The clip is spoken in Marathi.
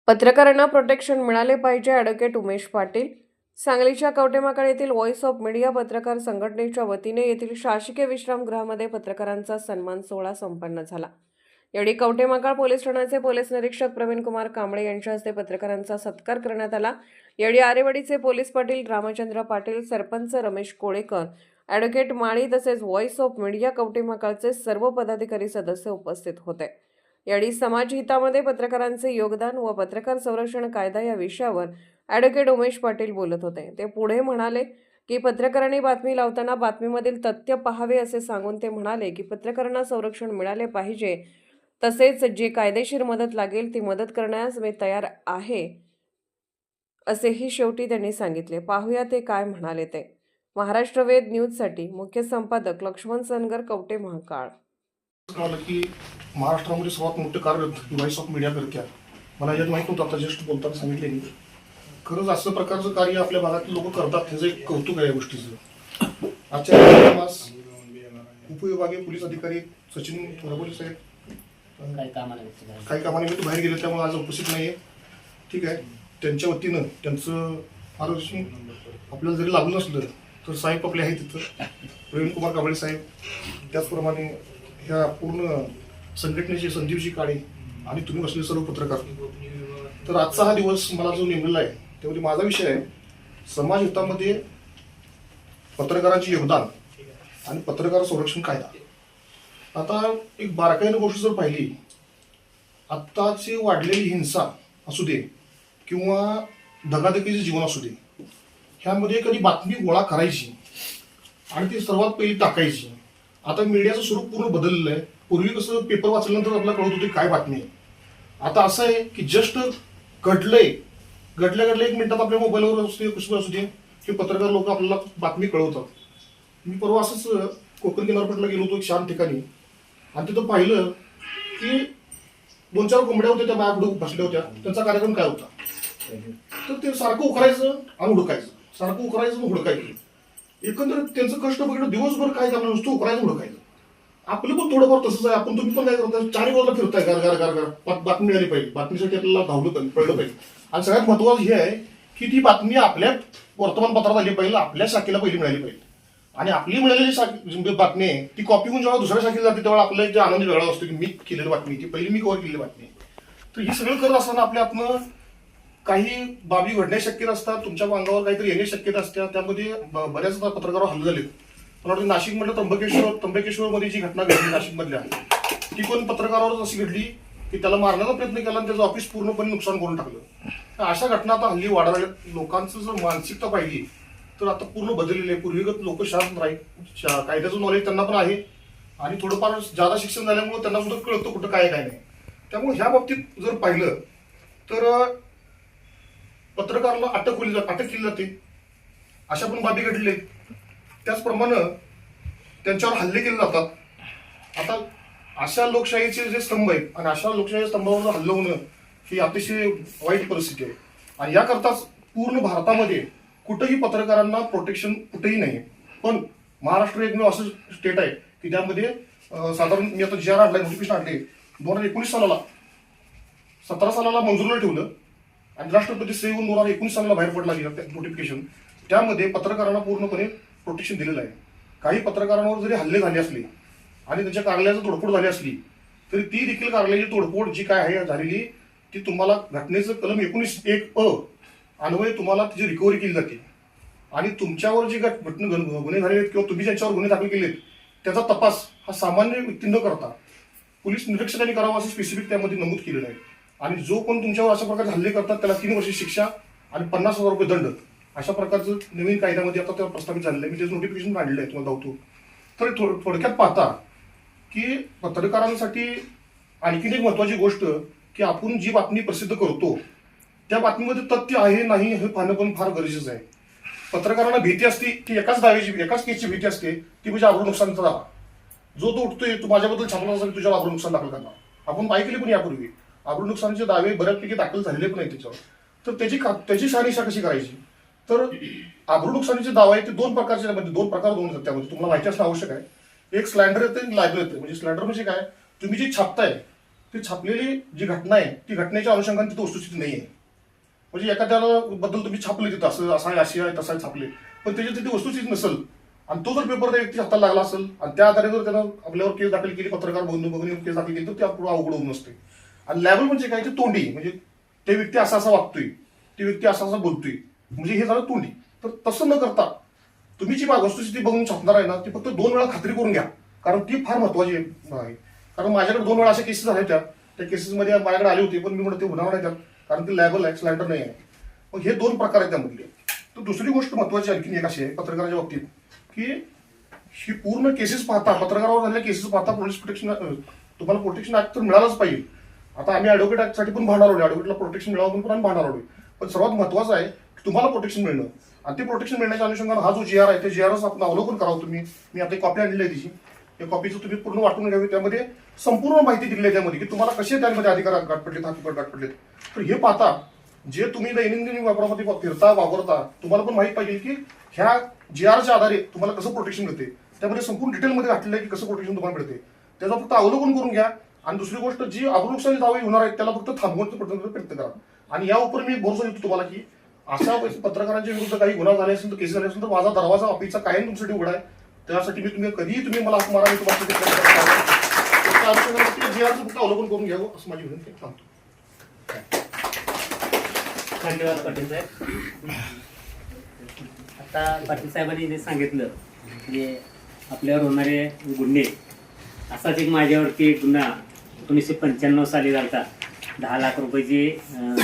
पत्रकारांना प्रोटेक्शन मिळाले पाहिजे. ॲडव्होकेट उमेश पाटील. सांगलीच्या कवटेमहाकाळ येथील व्हॉइस ऑफ मीडिया पत्रकार संघटनेच्या वतीने येथील शासकीय विश्रामगृहामध्ये पत्रकारांचा सन्मान सोहळा संपन्न झाला. यावेळी कवटेमहाकाळ पोलीस ठाण्याचे पोलीस निरीक्षक प्रवीण कुमार कांबळे यांच्या हस्ते पत्रकारांचा सत्कार करण्यात आला. यावेळी आरेवाडीचे पोलीस पाटील रामचंद्र पाटील, सरपंच रमेश कोळेकर, ॲडव्होकेट माळी तसेच व्हॉइस ऑफ मीडिया कवटेमहाकाळचे सर्व पदाधिकारी सदस्य उपस्थित होते. यावेळी समाज हितामध्ये पत्रकारांचे योगदान व पत्रकार संरक्षण कायदा या विषयावर ॲडव्होकेट उमेश पाटील बोलत होते. ते पुढे म्हणाले की पत्रकारांनी बातमी लावताना बातमीमधील तथ्य पाहावे असे सांगून ते म्हणाले की पत्रकारांना संरक्षण मिळाले पाहिजे, तसेच जी कायदेशीर मदत लागेल ती मदत करण्यास मी तयार आहे असेही शेवटी त्यांनी सांगितले. पाहूया ते काय म्हणाले ते. महाराष्ट्र वेद न्यूजसाठी मुख्य संपादक लक्ष्मण सनगर, कवटेमहाकाळ. कळलं की महाराष्ट्रामध्ये सर्वात मोठं कार्य व्हॉइस ऑफ मीडिया करते आहे. मला यात माहीत नव्हतं, आता जस्ट बोलताना सांगितले मी. खरंच असं प्रकारचं कार्य आपल्या भागातील लोक करतात, त्याचं एक कौतुक आहे या गोष्टीचं. आजच्या दिवस उपविभागीय पोलीस अधिकारी सचिन रबोले साहेब काही कामानिमित्त बाहेर गेले, त्यामुळे आज उपस्थित नाही आहे. ठीक आहे, त्यांच्या वतीनं त्यांचं आरोग्य आपल्याला जरी लागलं नसलं तर साहेब आपले आहेत तिथं, प्रवीण कुमार कांबळे साहेब, त्याचप्रमाणे ह्या पूर्ण संघटनेचे संजीवजी काळे आणि तुम्ही बसलेले सर्व पत्रकार. तर आजचा हा दिवस मला जो नेमलेला आहे त्यामध्ये माझा विषय आहे समाज हितामध्ये पत्रकारांचे योगदान आणि पत्रकार संरक्षण कायदा. आता एक बारकाईनं गोष्ट जर पाहिली, आत्ताची वाढलेली हिंसा असू दे किंवा धगाधकीचे जीवन असू दे, ह्यामध्ये कधी बातमी गोळा करायची आणि ती सर्वात पहिली टाकायची. आता मीडियाचं स्वरूप पूर्ण बदललेलं आहे. पूर्वी कसं पेपर वाचल्यानंतर आपल्याला कळत होते काय बातमी आहे. आता असं आहे की जस्ट घडल्या 1 मिनिटात आपल्या मोबाईलवर असू दे हे पत्रकार लोक आपल्याला बातमी कळवतात. मी परवा असंच कोकण किनारपट्टीला गेलो होतो एक शांत ठिकाणी, आणि तिथं पाहिलं की 2-4 कोंबड्या होत्या, त्या बाया बसल्या होत्या. त्यांचा कार्यक्रम काय होता, तर ते सारखं उकरायचं आणि हुडकायचं, सारखं उकरायचं आणि हुडकायचं. एकंदरीत त्यांचं कष्ट बघितलं, दिवसभर काय करणार, नुसतं उकरायचं हुडकायचं. आपलं पण थोडंफार तसंच आहे. तुम्ही पण काय करताय, 4 बाजूला फिरताय, गार बातमी मिळाली पाहिजे, बातमीसाठी आपल्याला धावलं पाहिजे, कळलं पाहिजे. आणि सगळ्यात महत्वाचं हे आहे की ती बातमी आपल्या वर्तमानपत्रात आली पाहिजे, आपल्या शाखेला पहिली मिळाली पाहिजे. आणि आपली मिळालेली बातमी आहे ती कॉपी होऊन जेव्हा दुसऱ्या शाखेला जाते तेव्हा आपल्याला जे आनंद वेगळा असतो की मी केलेली बातमी, ती पहिली मी कव्हर केलेली बातमी. तर ही सगळं करत असताना आपल्या हातनं काही बाबी घडण्या शक्यता असतात, तुमच्या अंगावर काहीतरी येणे शक्यता असतात. त्यामध्ये बऱ्याच पत्रकारांवर हल्ले झाले. मला वाटतं नाशिकमधलं त्र्यंबकेश्वरमध्ये जी घटना घडली नाशिकमधल्या, ती पण पत्रकारावर अशी घडली की त्याला मारण्याचा प्रयत्न केला आणि त्याचं ऑफिस पूर्णपणे नुकसान करून टाकलं. अशा घटना आता हल्ली वाढायला. लोकांचं जर मानसिकता पाहिली तर आता पूर्ण बदललेली आहे. पूर्वीगत लोक शांत राहील, कायद्याचं नॉलेज त्यांना पण आहे आणि थोडंफार जादा शिक्षण झाल्यामुळे त्यांना सुद्धा कळतं कुठं काय काय नाही. त्यामुळे ह्या बाबतीत जर पाहिलं तर पत्रकाराला अटक केली जाते. अशा पण बाबी घडलेल्या आहेत. त्याचप्रमाणे त्यांच्यावर हल्ले केले जातात. आता अशा लोकशाहीचे जे स्तंभ आहेत आणि अशा लोकशाही स्तंभावर हल्ला होणं ही अतिशय वाईट परिस्थिती आहे. आणि याकरताच पूर्ण भारतामध्ये कुठेही पत्रकारांना प्रोटेक्शन कुठेही नाही. पण महाराष्ट्र एकमेव असं स्टेट आहे की त्यामध्ये साधारण मी आता GR आणलाय, नोटिफिकेशन आणले 2019 सालाला, 17 सालाला मंजुरीला ठेवलं आणि राष्ट्रपती सही होऊन 2019 सालाला बाहेर पडला नोटिफिकेशन. त्यामध्ये पत्रकारांना पूर्णपणे प्रोटेक्शन दिलेलं आहे. काही पत्रकारांवर जरी हल्ले झाले असले आणि त्यांच्या कार्यालयाची तोडफोड झाली असली तरी ती देखील कार्यालयाची तोडफोड जी काय आहे झालेली ती तुम्हाला घटनेचं कलम 19(1)(अ) अन्वये तुम्हाला त्याची रिकव्हरी केली जाते. आणि तुमच्यावर जे गुन्हे झालेले आहेत किंवा तुम्ही ज्यांच्यावर गुन्हे दाखल केलेत त्याचा तपास हा सामान्य व्यक्ती न करता पोलीस निरीक्षकांनी करावा असं स्पेसिफिक त्यामध्ये नमूद केलेलं आहे. आणि जो कोण तुमच्यावर अशा प्रकारचे हल्ले करतात त्याला 3 वर्षे शिक्षा आणि 50,000 रुपये दंड, अशा प्रकारचं नवीन कायद्यामध्ये आता त्या प्रस्तावित झालेलं आहे. मी त्याचं नोटिफिकेशन काढलेलं आहे, तुम्हाला दाखवतो. तर थोडक्यात पाहता की पत्रकारांसाठी आणखीन एक महत्वाची गोष्ट की आपण जी बातमी प्रसिद्ध करतो त्या बातमीमध्ये तथ्य आहे नाही हे पाहणं पण फार गरजेचं आहे. पत्रकारांना भीती असते की एकाच केसची भीती असते, ती म्हणजे आबरू नुकसानचा दावा. जो तो उठतोय तू माझ्याबद्दल छापला असेल तुझ्यावर आबरू नुकसान दाखल करणार. आपण ऐकले पण यापूर्वी आबरू नुकसानाचे दावे बऱ्यापैकी दाखल झालेले पण आहेत त्याच्यावर. तर त्याची शहानिशा कशी करायची, तर आबरू नुकसानीचे दावा आहे ते 2 प्रकारचे, म्हणजे 2 प्रकार त्यामध्ये तुम्हाला माहिती असणं आवश्यक आहे. एक स्लँडर येते आणि लायबल येते. म्हणजे स्लँडर म्हणजे काय, तुम्ही जे छापताय ती छापलेली जी घटना आहे ती घटनेच्या अनुषंगाने तिथे वस्तुस्थिती नाही आहे. म्हणजे एखाद्याला बद्दल तुम्ही छापले तिथं असं आहे अशी आहे तसं आहे छापले, पण त्याची तिथे वस्तुस्थिती नसेल आणि तो जर पेपर त्या व्यक्ती हाताला लागला असेल आणि त्या आधारे जर त्यानं आपल्यावर केस दाखल केली, पत्रकार बघून केस दाखल केली, तर त्या पुढे अवघड होऊन नसते. आणि लॅबल म्हणजे काय, ते तोंडी, म्हणजे ते व्यक्ती असा वागतोय, ती व्यक्ती असा बोलतोय, म्हणजे हे झालं तोंडी. तर तसं न करता तुम्ही जी वस्तुस्थिती बघून छापणार आहे ना, ती फक्त 2 वेळा खात्री करून घ्या, कारण ती फार महत्वाची आहे. कारण माझ्याकडे 2 वेळा अशा केसेस झाल्या होत्या, त्या केसेसमध्ये माझ्याकडे आली होती, पण मी म्हणतो ते होणार नाही त्यात, कारण ते लॅबल आहे, स्लॅन्डर नाही आहे. मग हे 2 प्रकार आहेत त्यामधले. तर दुसरी गोष्ट महत्वाची आणखी एक अशी आहे पत्रकाराच्या बाबतीत, की ही पूर्ण केसेस पाहता, पत्रकारावर झालेल्या केसेस पाहता पोलीस प्रोटेक्शन, तुम्हाला प्रोटेक्शन ऍक्ट तर मिळालंच पाहिजे. आता आम्ही ऍडव्होकेट ऍक्टसाठी पण भांडणार आलो, ऍडव्होकेटला प्रोटेक्शन मिळावं म्हणून पण आम्ही भांडणार आलो. पण सर्वात महत्वाचं आहे की तुम्हाला प्रोटेक्शन मिळणं, आणि ते प्रोटेक्शन मिळण्याच्या अनुषंगाने हा जो GR आहे ते GRच आपण अवलोकन करावं तुम्ही. मी आता एक कॉपी आणलेली आहे तिची, या कॉपीचं तुम्ही पूर्ण वाटून घ्यावी. त्यामध्ये संपूर्ण माहिती दिली आहे त्यामध्ये, की तुम्हाला कसे त्यामध्ये अधिकार गाठ पडलेत, हक्क गाठ पडलेत. तर हे पाहता जे तुम्ही दैनंदिन वापरामध्ये फिरता वापरता, तुम्हाला पण माहित पाहिजे की ह्या GRच्या आधारे तुम्हाला कसं प्रोटेक्शन मिळते. त्यामध्ये संपूर्ण डिटेलमध्ये घातलेलं आहे की कसं प्रोटेक्शन तुम्हाला मिळते. त्याचं फक्त अवलोकन करून घ्या. आणि दुसरी गोष्ट, जी अब्रुनुकसानी दावे होणार आहेत त्याला फक्त थांबवण्याचा प्रयत्न करा. आणि या उपर मी भरोसा देतो तुम्हाला की अशा पत्रकारांच्या विरुद्ध काही गुन्हा झाले असेल तर, केस झाले असेल तर माझा दरवाजा ऑफिसचा कायम तुमच्यासाठी उघडा आहे. त्यासाठी मी कधीही तुम्ही मला मारा, मी तुम्हाला फक्त अवलोकन करून घ्यावं असं माझी विनंती. थांबतो. धन्यवाद पाटील साहेब. आता पाटील साहेबांनी जे सांगितलं की आपल्यावर होणारे गुन्हे, असाच एक माझ्यावरती एक गुन्हा 1995 साली झाला, 10 लाख रुपयाची